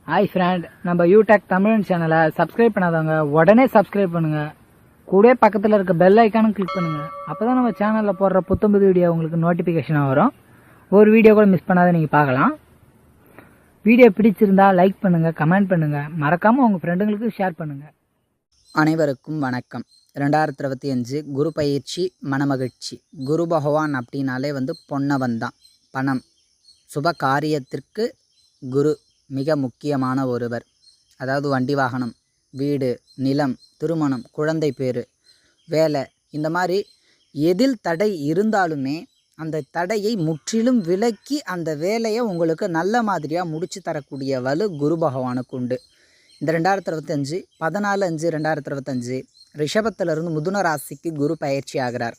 Hi friend, நம்ம யூடெக் தமிழ் சேனலை subscribe பண்ணாதவங்க உடனே சப்ஸ்கிரைப் பண்ணுங்க. கூட பக்கத்தில் இருக்க பெல் ஐக்கானும் கிளிக் பண்ணுங்க. அப்பதான் நம்ம சேனலில் போடுற புத்தம்புது வீடியோ உங்களுக்கு நோட்டிஃபிகேஷனாக வரும். ஒரு வீடியோ கூட மிஸ் பண்ணாத நீங்கள் பார்க்கலாம். வீடியோ பிடிச்சிருந்தா லைக் பண்ணுங்க, கமெண்ட் பண்ணுங்க, மறக்காம உங்க ஃப்ரெண்டுங்களுக்கு ஷேர் பண்ணுங்க. அனைவருக்கும் வணக்கம். 2025 குரு பயிற்சி மனமகிழ்ச்சி. குரு பகவான் அப்படின்னாலே பொன்னவன் தான். பணம், சுப காரியத்திற்கு குரு மிக முக்கியமான ஒருவர். அதாவது வண்டி வாகனம், வீடு, நிலம், திருமணம், குழந்தை பேரு, வேலை, இந்த மாதிரி எதில் தடை இருந்தாலுமே அந்த தடையை முற்றிலும் விலக்கி அந்த வேலையை உங்களுக்கு நல்ல மாதிரியாக முடித்து தரக்கூடிய வலு குரு பகவானுக்கு உண்டு. இந்த 2025 14/5/2025 ரிஷபத்திலிருந்து மிதுன ராசிக்கு குரு பயிற்சி ஆகிறார்.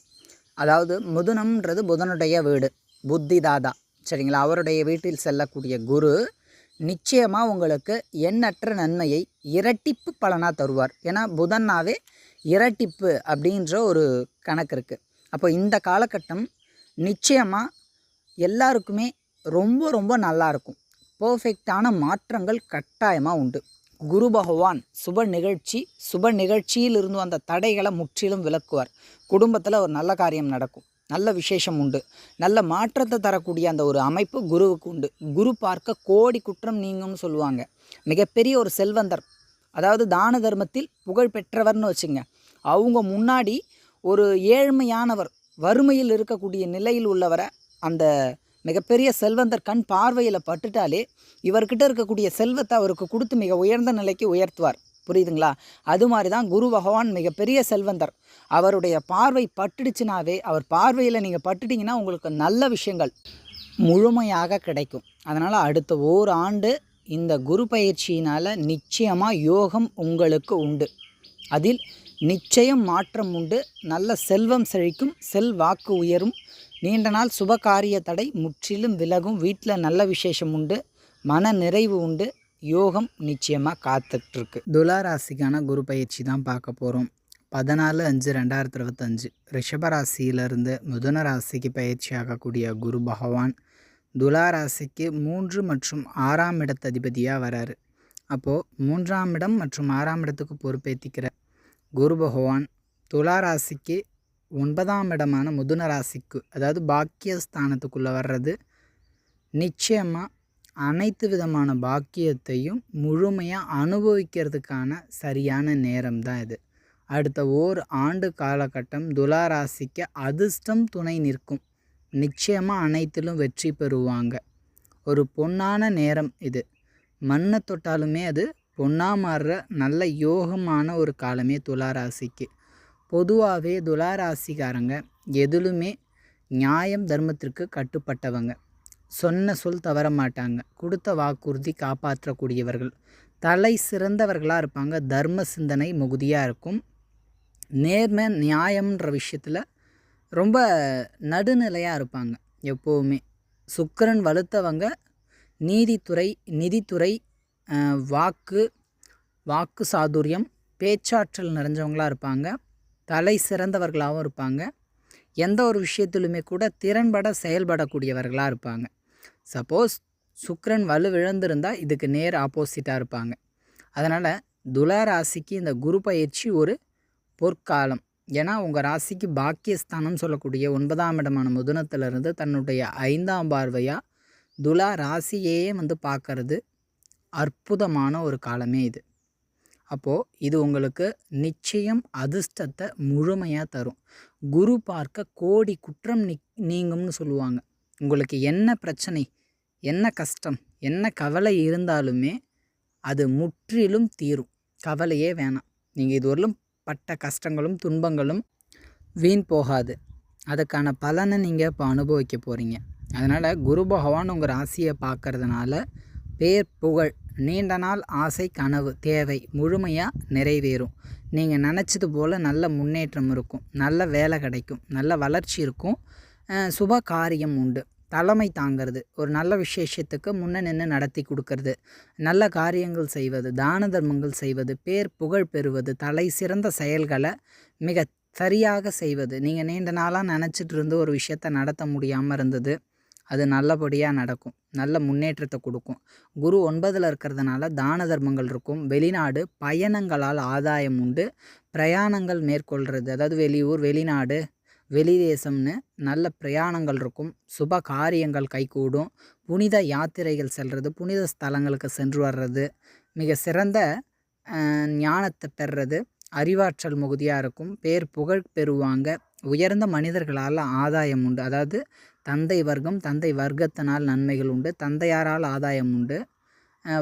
அதாவது மிதுனம்ன்றது புதனுடைய வீடு, புத்தி தாதா, சரிங்களா? அவருடைய வீட்டில் செல்லக்கூடிய குரு நிச்சயமாக உங்களுக்கு எண்ணற்ற நன்மையை இரட்டிப்பு பலனாக தருவார். ஏன்னா புதன்னாவே இரட்டிப்பு அப்படின்ற ஒரு கணக்கு இருக்குது. அப்போ இந்த காலகட்டம் நிச்சயமாக எல்லாருக்குமே ரொம்ப ரொம்ப நல்லாயிருக்கும். பர்ஃபெக்டான மாற்றங்கள் கட்டாயமாக உண்டு. குரு பகவான் சுப நிகழ்ச்சியிலிருந்து அந்த தடைகளை முற்றிலும் விலக்குவார். குடும்பத்தில் ஒரு நல்ல காரியம் நடக்கும், நல்ல விசேஷம் உண்டு, நல்ல மாற்றத்தை தரக்கூடிய அந்த ஒரு அமைப்பு குருவுக்கு உண்டு. குரு பார்க்க கோடி குற்றம் நீங்கும்னு சொல்லுவாங்க. மிகப்பெரிய ஒரு செல்வந்தர், அதாவது தான தர்மத்தில் புகழ் பெற்றவர்னு வச்சுங்க, அவங்க முன்னாடி ஒரு ஏழ்மையானவர், வறுமையில் இருக்கக்கூடிய நிலையில் உள்ளவரை அந்த மிகப்பெரிய செல்வந்தர் கண் பார்வையில் பட்டுட்டாலே இவர்கிட்ட இருக்கக்கூடிய செல்வத்தை அவருக்கு கொடுத்து மிக உயர்ந்த நிலைக்கு உயர்த்துவார். புரியுதுங்களா? அது மாதிரி தான் குரு பகவான் மிகப்பெரிய செல்வந்தர். அவருடைய பார்வை பட்டுடுச்சுனாவே, அவர் பார்வையில் நீங்கள் பட்டுட்டிங்கன்னா உங்களுக்கு நல்ல விஷயங்கள் முழுமையாக கிடைக்கும். அதனால் அடுத்த ஓராண்டு இந்த குரு பயிற்சியினால் நிச்சயமாக யோகம் உங்களுக்கு உண்டு. அதில் நிச்சயம் மாற்றம் உண்டு. நல்ல செல்வம் செழிக்கும், செல்வாக்கு உயரும், நீண்ட நாள் சுபகாரிய தடை முற்றிலும் விலகும், வீட்டில் நல்ல விசேஷம் உண்டு, மன நிறைவு உண்டு, யோகம் நிச்சயமாக காத்துட்ருக்கு. துலா ராசிக்கான குரு பயிற்சி தான் பார்க்க போகிறோம். 14/5/2025 ரிஷபராசியிலிருந்து மிதுன ராசிக்கு பயிற்சி ஆகக்கூடிய குரு பகவான் துலா ராசிக்கு 3 மற்றும் 6ஆம் இடத்ததிபதியாக வராரு. அப்போது 3ஆம் இடம் மற்றும் 6ஆம் இடத்துக்கு பொறுப்பேற்றிக்கிற குரு பகவான் துலா ராசிக்கு 9ஆம் இடமான மிதுன ராசிக்கு, அதாவது பாக்கியஸ்தானத்துக்குள்ளே வர்றது நிச்சயமாக அனைத்து விதமான பாக்கியத்தையும் முழுமையாக அனுபவிக்கிறதுக்கான சரியான நேரம் தான் இது. அடுத்த ஆண்டு காலகட்டம் துலா ராசிக்கு அதிர்ஷ்டம் துணை நிற்கும். நிச்சயமாக அனைத்திலும் வெற்றி பெறுவாங்க. ஒரு பொன்னான நேரம் இது. மண்ணை தொட்டாலுமே அது பொன்னாக மாறுற நல்ல யோகமான ஒரு காலமே துலா ராசிக்கு. பொதுவாகவே துலா ராசிக்காரங்க எதிலுமே நியாயம் தர்மத்திற்கு கட்டுப்பட்டவங்க. சொன்ன சொல் தவற மாட்டாங்க. கொடுத்த வாக்குறுதி காப்பாற்றக்கூடியவர்கள். தலை சிறந்தவர்களாக இருப்பாங்க. தர்ம சிந்தனை மிகுதியாக இருக்கும். நேர்மை நியாயம்ன்ற விஷயத்தில் ரொம்ப நடுநிலையாக இருப்பாங்க எப்போவுமே. சுக்கிரன் வலுத்தவங்க. நிதித்துறை, வாக்கு சாதுரியம், பேச்சாற்றல் நிறைஞ்சவங்களாக இருப்பாங்க. தலை சிறந்தவர்களாகவும் இருப்பாங்க. எந்த ஒரு விஷயத்திலுமே கூட திறன்பட செயல்படக்கூடியவர்களாக இருப்பாங்க. சப்போஸ் சுக்கிரன் வலுவிழந்திருந்தால் இதுக்கு நேர் ஆப்போசிட்டாக இருப்பாங்க. அதனால் துலா ராசிக்கு இந்த குரு பயிற்சி ஒரு பொற்காலம். ஏன்னா உங்கள் ராசிக்கு பாக்கியஸ்தானம் சொல்லக்கூடிய 9ஆம் இடமான மிதுனத்திலிருந்து தன்னுடைய 5ஆம் பார்வையாக துலா ராசியே பார்க்கறது அற்புதமான ஒரு காலமே இது. அப்போது இது உங்களுக்கு நிச்சயம் அதிர்ஷ்டத்தை முழுமையாக தரும். குரு பார்க்க கோடி குற்றம் நீங்கும்னு சொல்லுவாங்க. உங்களுக்கு என்ன பிரச்சனை, என்ன கஷ்டம், என்ன கவலை இருந்தாலுமே அது முற்றிலும் தீரும். கவலையே வேணாம். நீங்கள் இதுவரையிலும் பட்ட கஷ்டங்களும் துன்பங்களும் வீண் போகாது. அதுக்கான பலனை நீங்கள் இப்போ அனுபவிக்க போகிறீங்க. அதனால் குரு பகவான் உங்கள் ராசியை பார்க்கறதுனால பேர் புகழ், நீண்ட நாள் ஆசை, கனவு, தேவை முழுமையாக நிறைவேறும். நீங்கள் நினச்சது போல் நல்ல முன்னேற்றம் இருக்கும், நல்ல வேலை கிடைக்கும், நல்ல வளர்ச்சி இருக்கும், சுப காரியம் உண்டு. தலைமை தாங்கிறது, ஒரு நல்ல விசேஷத்துக்கு முன்ன நின்று நடத்தி கொடுக்கறது, நல்ல காரியங்கள் செய்வது, தான தர்மங்கள் செய்வது, பேர் புகழ் பெறுவது, தலை சிறந்த செயல்களை மிக சரியாக செய்வது. நீங்கள் நீண்ட நாளாக நினச்சிட்டு இருந்து ஒரு விஷயத்தை நடத்த முடியாமல் இருந்தது, அது நல்லபடியாக நடக்கும். நல்ல முன்னேற்றத்தை கொடுக்கும். குரு 9ல் இருக்கிறதுனால தான தர்மங்கள் இருக்கும். வெளிநாடு பயணங்களால் ஆதாயம் உண்டு. பிரயாணங்கள் மேற்கொள்கிறது, அதாவது வெளியூர், வெளிநாடு, வெளிதேசம்னு நல்ல பிரயாணங்கள் இருக்கும். சுப காரியங்கள் கைகூடும். புனித யாத்திரைகள் செல்வது, புனித ஸ்தலங்களுக்கு சென்று வர்றது, மிக சிறந்த ஞானத்தை பெறுறது, அறிவாற்றல் மிகுதியாக இருக்கும். பேர் புகழ் பெறுவாங்க. உயர்ந்த மனிதர்களால் ஆதாயம் உண்டு. அதாவது தந்தை வர்க்கம், தந்தை வர்க்கத்தினால் நன்மைகள் உண்டு. தந்தையாரால் ஆதாயம் உண்டு.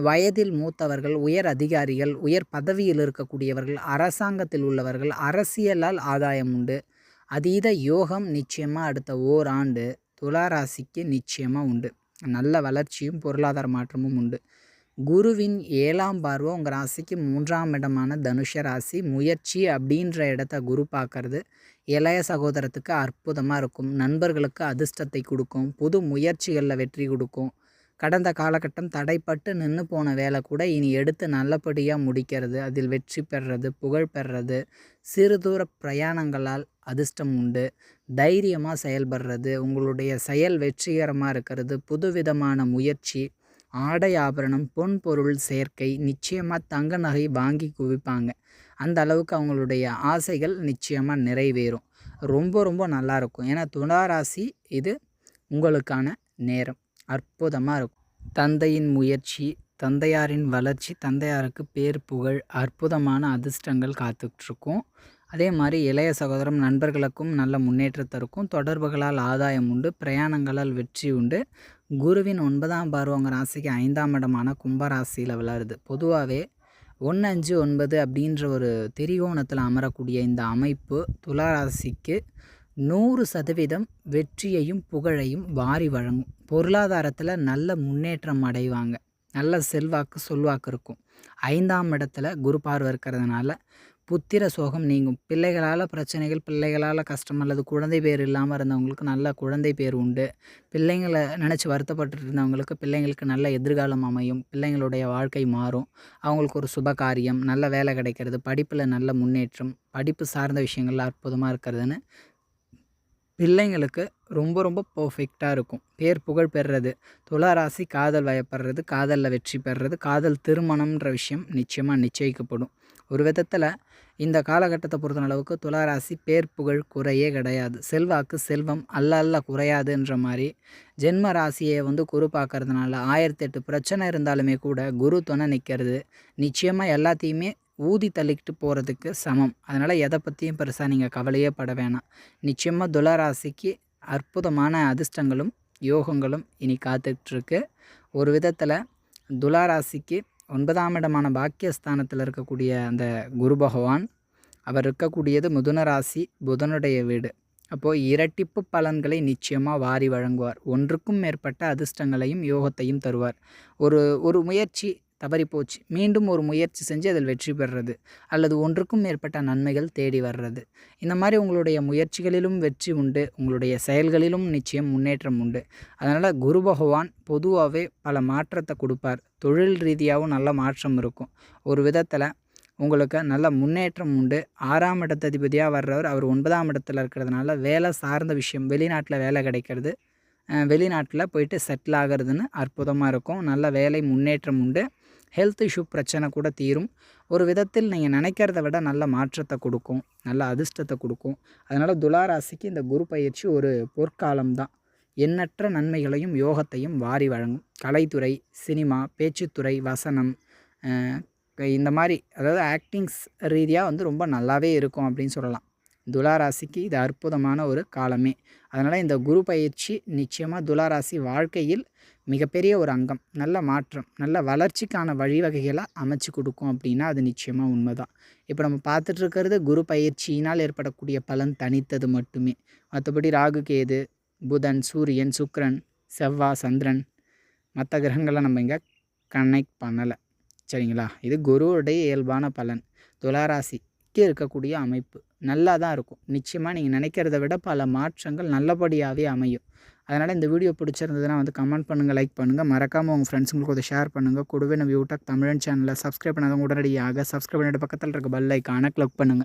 வயதில் மூத்தவர்கள், உயர் அதிகாரிகள், உயர் பதவியில் இருக்கக்கூடியவர்கள், அரசாங்கத்தில் உள்ளவர்கள், அரசியலால் ஆதாயம் உண்டு. அதீத யோகம் நிச்சயமாக அடுத்த ஓராண்டு துளாராசிக்கு நிச்சயமாக உண்டு. நல்ல வளர்ச்சியும் பொருளாதார மாற்றமும் உண்டு. குருவின் 7ஆம் பார்வை உங்கள் ராசிக்கு 3ஆம் இடமான தனுஷ ராசி. முயற்சி அப்படின்ற இடத்த குரு பார்க்கறது இளைய சகோதரத்துக்கு அற்புதமாக இருக்கும். நண்பர்களுக்கு அதிர்ஷ்டத்தை கொடுக்கும். புது முயற்சிகளில் வெற்றி கொடுக்கும். கடந்த காலகட்டம் தடைப்பட்டு நின்று போன வேலை கூட இனி எடுத்து நல்லபடியாக முடிக்கிறது, அதில் வெற்றி பெறுறது, புகழ் பெறுறது, சிறு தூர பிரயாணங்களால் அதிர்ஷ்டம் உண்டு. தைரியமாக செயல்படுறது, உங்களுடைய செயல் வெற்றிகரமாக இருக்கிறது, புதுவிதமான முயற்சி, ஆடை ஆபரணம், பொன் பொருள் சேர்க்கை, நிச்சயமாக தங்க நகை வாங்கி குவிப்பாங்க. அந்த அளவுக்கு அவங்களுடைய ஆசைகள் நிச்சயமாக நிறைவேறும். ரொம்ப ரொம்ப நல்லாயிருக்கும். ஏன்னா துளாராசி இது உங்களுக்கான நேரம் அற்புதமாக இருக்கும். தந்தையின் முயற்சி, தந்தையாரின் வளர்ச்சி, தந்தையாருக்கு பேர் புகழ், அற்புதமான அதிர்ஷ்டங்கள் காத்துட்ருக்கும். அதே மாதிரி இளைய சகோதரம் நண்பர்களுக்கும் நல்ல முன்னேற்றத்தை இருக்கும். தொடர்புகளால் ஆதாயம் உண்டு. பிரயாணங்களால் வெற்றி உண்டு. குருவின் 9ஆம் பார்வை உங்கள் ராசிக்கு 5ஆம் இடமான கும்பராசியில் விளையாடுது. பொதுவாகவே 1, 5, 9 அப்படின்ற ஒரு திரிகோணத்தில் அமரக்கூடிய இந்த அமைப்பு துளாராசிக்கு 100% வெற்றியையும் புகழையும் வாரி வழங்கும். பொருளாதாரத்தில் நல்ல முன்னேற்றம் அடைவாங்க. நல்ல செல்வாக்கு சொல்வாக்கு இருக்கும். 5ஆம் இடத்துல குரு பார்வை இருக்கிறதுனால புத்திர சோகம் நீங்கும். பிள்ளைகளால் பிரச்சனைகள், பிள்ளைகளால் கஷ்டம் அல்லது குழந்தை பேர் இல்லாமல் இருந்தவங்களுக்கு நல்ல குழந்தை பேர் உண்டு. பிள்ளைங்களை நினச்சி வருத்தப்பட்டு இருந்தவங்களுக்கு பிள்ளைங்களுக்கு நல்ல எதிர்காலம் அமையும். பிள்ளைங்களுடைய வாழ்க்கை மாறும். அவங்களுக்கு ஒரு சுப காரியம், நல்ல வேலை கிடைக்கிறது, படிப்பில் நல்ல முன்னேற்றம், படிப்பு சார்ந்த விஷயங்கள்ல அற்புதமாக இருக்கிறதுன்னு பிள்ளைங்களுக்கு ரொம்ப ரொம்ப பர்ஃபெக்டாக இருக்கும். பேர் புகழ் பெறுறது, துளாராசி காதல் வயப்படுறது, காதலில் வெற்றி பெறுறது, காதல் திருமணம்ன்ற விஷயம் நிச்சயமாக நிச்சயிக்கப்படும். ஒரு விதத்தில் இந்த காலகட்டத்தை பொறுத்தளவுக்கு துளாராசி பேர் புகழ் குறையே கிடையாது. செல்வாக்கு செல்வம் அல்ல குறையாதுன்ற மாதிரி ஜென்ம ராசியை குரு பார்க்கறதுனால 1008 பிரச்சனை இருந்தாலுமே கூட குரு துணை நிற்கிறது நிச்சயமாக எல்லாத்தையுமே ஊதி தள்ளிக்கிட்டு போகிறதுக்கு சமம். அதனால் எதை பற்றியும் பெருசாக நீங்கள் கவலையே பட வேணாம். நிச்சயமாக துளாராசிக்கு அற்புதமான அதிர்ஷ்டங்களும் யோகங்களும் இனி காத்துட்ருக்கு. ஒரு விதத்தில் துளாராசிக்கு 9ஆம் இடமான பாக்கியஸ்தானத்தில் இருக்கக்கூடிய அந்த குரு பகவான் அவர் இருக்கக்கூடியது மிதுன ராசி, புதனுடைய வீடு. அப்போது இரட்டிப்பு பலன்களை நிச்சயமாக வாரி வழங்குவார். ஒன்றுக்கும் மேற்பட்ட அதிர்ஷ்டங்களையும் யோகத்தையும் தருவார். ஒரு முயற்சி தவறிப்போச்சு, மீண்டும் ஒரு முயற்சி செஞ்சு அதில் வெற்றி பெறுறது, அல்லது ஒன்றுக்கும் மேற்பட்ட நன்மைகள் தேடி வர்றது. இந்த மாதிரி உங்களுடைய முயற்சிகளிலும் வெற்றி உண்டு. உங்களுடைய செயல்களிலும் நிச்சயம் முன்னேற்றம் உண்டு. அதனால் குரு பகவான் பொதுவாகவே பல மாற்றத்தை கொடுப்பார். தொழில் ரீதியாகவும் நல்ல மாற்றம் இருக்கும். ஒரு விதத்தில் உங்களுக்கு நல்ல முன்னேற்றம் உண்டு. 6ஆம் இடத்ததிபதியாக வர்றவர் அவர் 9ஆம் இடத்துல இருக்கிறதுனால வேலை சார்ந்த விஷயம், வெளிநாட்டில் வேலை கிடைக்கிறது, வெளிநாட்டில் போயிட்டு செட்டில் ஆகிறதுன்னு அற்புதமாக இருக்கும். நல்ல வேலை முன்னேற்றம் உண்டு. ஹெல்த் இஷ்யூ பிரச்சனை கூட தீரும். ஒரு விதத்தில் நீங்கள் நினைக்கிறத விட நல்ல மாற்றத்தை கொடுக்கும், நல்ல அதிர்ஷ்டத்தை கொடுக்கும். அதனால் துளாராசிக்கு இந்த குரு பயிற்சி ஒரு பொற்காலம்தான். எண்ணற்ற நன்மைகளையும் யோகத்தையும் வாரி வழங்கும். கலைத்துறை, சினிமா, பேச்சுத்துறை, வசனம், இந்த மாதிரி அதாவது ஆக்டிங்ஸ் ரீதியாக ரொம்ப நல்லாவே இருக்கும் அப்படின்னு சொல்லலாம். துளாராசிக்கு இது அற்புதமான ஒரு காலமே. அதனால் இந்த குரு பயிற்சி நிச்சயமாக துளாராசி வாழ்க்கையில் மிகப்பெரிய ஒரு அங்கம். நல்ல மாற்றம், நல்ல வளர்ச்சிக்கான வழிவகைகளை அமைச்சு கொடுக்கும் அப்படின்னா அது நிச்சயமாக உண்மைதான். இப்போ நம்ம பார்த்துட்ருக்கிறது குரு பயிற்சியினால் ஏற்படக்கூடிய பலன் தனித்தது மட்டுமே. மற்றபடி ராகு, கேது, புதன், சூரியன், சுக்கிரன், செவ்வாய், சந்திரன், மற்ற கிரகங்களை நம்ம இங்கே கனெக்ட் பண்ணலை. சரிங்களா? இது குருவுடைய இயல்பான பலன். துளாராசிக்கு இருக்கக்கூடிய அமைப்பு நல்லா தான் இருக்கும். நிச்சயமாக நீங்கள் நினைக்கிறத விட பல மாற்றங்கள் நல்லபடியாகவே அமையும். அதனால் இந்த வீடியோ பிடிச்சிருந்ததுன்னா கமெண்ட் பண்ணுங்கள், லைக் பண்ணுங்கள், மறக்காமல் உங்கள் ஃப்ரெண்ட்ஸுங்களுக்கு அதை ஷேர் பண்ணுங்கள். கூடவே நம்ம யூடியூப் தமிழன் சேனலை சப்ஸ்கிரைப் பண்ணாதவங்க உடனடியாக சப்ஸ்கிரைப் பண்ணிட்டு பக்கத்தில் இருக்க பெல் ஐக்கானை கிளிக் பண்ணுங்கள்.